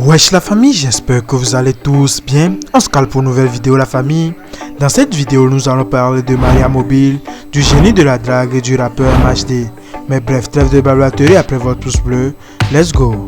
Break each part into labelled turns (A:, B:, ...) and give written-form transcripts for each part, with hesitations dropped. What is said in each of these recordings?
A: Wesh la famille, j'espère que vous allez tous bien. On se cale pour une nouvelle vidéo la famille. Dans cette vidéo, nous allons parler de Maria Mobile, du génie de la drague et du rappeur MHD. Mais bref, trêve de blablaterie après votre pouce bleu. Let's go!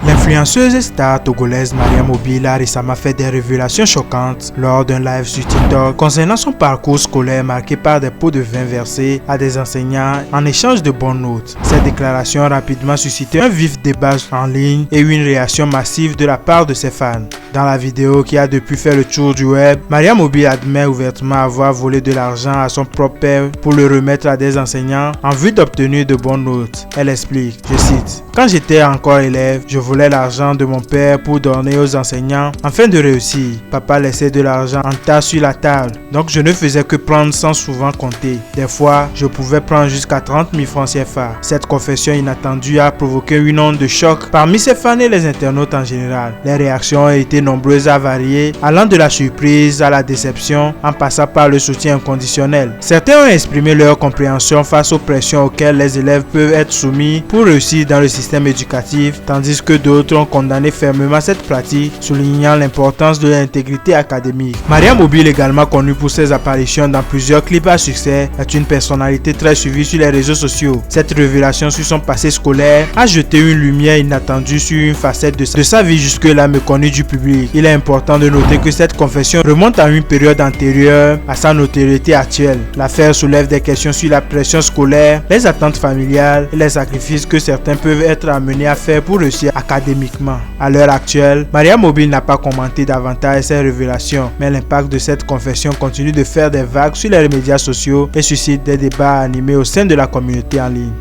A: L'influenceuse et star togolaise Maria Mobile a récemment fait des révélations choquantes lors d'un live sur TikTok concernant son parcours scolaire marqué par des pots de vin versés à des enseignants en échange de bonnes notes. Cette déclaration a rapidement suscité un vif débat en ligne et une réaction massive de la part de ses fans. Dans la vidéo qui a depuis fait le tour du web, Maria Mobile admet ouvertement avoir volé de l'argent à son propre père pour le remettre à des enseignants en vue d'obtenir de bonnes notes. Elle explique, je cite, « Quand j'étais encore élève, je volais l'argent de mon père pour donner aux enseignants afin de réussir. Papa laissait de l'argent en tas sur la table, donc je ne faisais que prendre sans souvent compter. Des fois, je pouvais prendre jusqu'à 30 000 francs CFA. Cette confession inattendue a provoqué une onde de choc parmi ses fans et les internautes en général. Les réactions ont été nombreuses à varier, allant de la surprise à la déception, en passant par le soutien inconditionnel. Certains ont exprimé leur compréhension face aux pressions auxquelles les élèves peuvent être soumis pour réussir dans le système éducatif, tandis que d'autres ont condamné fermement cette pratique, soulignant l'importance de l'intégrité académique. Maria Mobile, également connue pour ses apparitions dans plusieurs clips à succès, est une personnalité très suivie sur les réseaux sociaux. Cette révélation sur son passé scolaire a jeté une lumière inattendue sur une facette de sa vie jusque-là méconnue du public. Il est important de noter que cette confession remonte à une période antérieure à sa notoriété actuelle. L'affaire soulève des questions sur la pression scolaire, les attentes familiales et les sacrifices que certains peuvent être amenés à faire pour réussir académiquement. À l'heure actuelle, Maria Mobile n'a pas commenté davantage ces révélations, mais l'impact de cette confession continue de faire des vagues sur les médias sociaux et suscite des débats animés au sein de la communauté en ligne.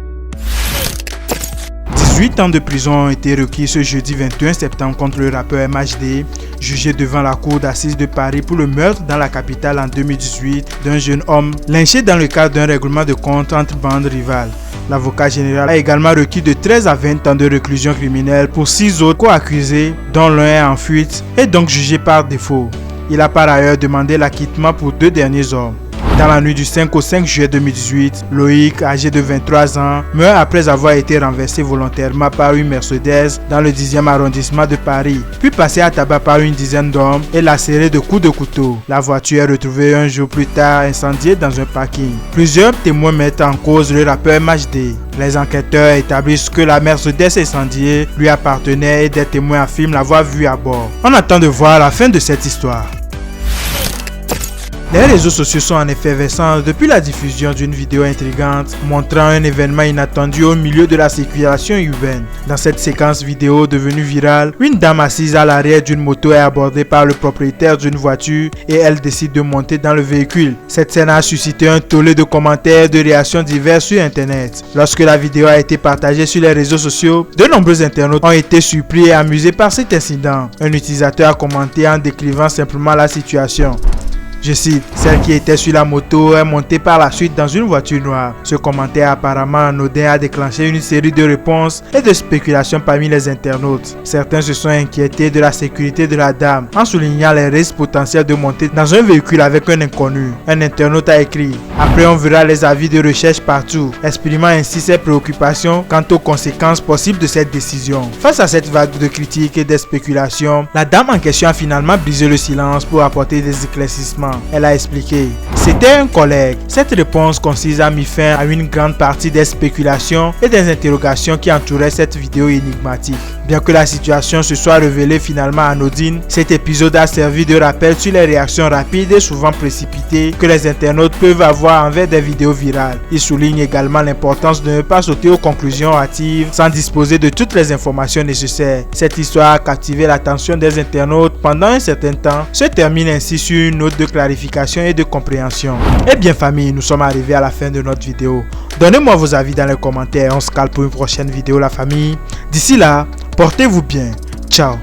A: 18 ans de prison ont été requis ce jeudi 21 septembre contre le rappeur MHD, jugé devant la cour d'assises de Paris pour le meurtre dans la capitale en 2018 d'un jeune homme lynché dans le cadre d'un règlement de compte entre bandes rivales. L'avocat général a également requis de 13 à 20 ans de réclusion criminelle pour 6 autres co-accusés, dont l'un est en fuite et donc jugé par défaut. Il a par ailleurs demandé l'acquittement pour 2 derniers hommes. Dans la nuit du 5 au 5 juillet 2018, Loïc, âgé de 23 ans, meurt après avoir été renversé volontairement par une Mercedes dans le 10e arrondissement de Paris, puis passé à tabac par une dizaine d'hommes et lacéré de coups de couteau. La voiture est retrouvée un jour plus tard incendiée dans un parking. Plusieurs témoins mettent en cause le rappeur MHD. Les enquêteurs établissent que la Mercedes incendiée lui appartenait et des témoins affirment l'avoir vue à bord. On attend de voir la fin de cette histoire. Les réseaux sociaux sont en effervescence depuis la diffusion d'une vidéo intrigante montrant un événement inattendu au milieu de la circulation urbaine. Dans cette séquence vidéo devenue virale, une dame assise à l'arrière d'une moto est abordée par le propriétaire d'une voiture et elle décide de monter dans le véhicule. Cette scène a suscité un tollé de commentaires et de réactions diverses sur internet. Lorsque la vidéo a été partagée sur les réseaux sociaux, de nombreux internautes ont été surpris et amusés par cet incident. Un utilisateur a commenté en décrivant simplement la situation. Je cite, « Celle qui était sur la moto est montée par la suite dans une voiture noire. » Ce commentaire apparemment anodin a déclenché une série de réponses et de spéculations parmi les internautes. Certains se sont inquiétés de la sécurité de la dame en soulignant les risques potentiels de monter dans un véhicule avec un inconnu. Un internaute a écrit, « Après on verra les avis de recherche partout, exprimant ainsi ses préoccupations quant aux conséquences possibles de cette décision. » Face à cette vague de critiques et de spéculations, la dame en question a finalement brisé le silence pour apporter des éclaircissements. Elle a expliqué, « C'était un collègue. » Cette réponse concise a mis fin à une grande partie des spéculations et des interrogations qui entouraient cette vidéo énigmatique. Bien que la situation se soit révélée finalement anodine, cet épisode a servi de rappel sur les réactions rapides et souvent précipitées que les internautes peuvent avoir envers des vidéos virales. Il souligne également l'importance de ne pas sauter aux conclusions hâtives sans disposer de toutes les informations nécessaires. Cette histoire a captivé l'attention des internautes pendant un certain temps, se termine ainsi sur une note de clarification et de compréhension. Eh bien famille, nous sommes arrivés à la fin de notre vidéo. Donnez-moi vos avis dans les commentaires. On se cale pour une prochaine vidéo la famille. D'ici là, portez-vous bien. Ciao.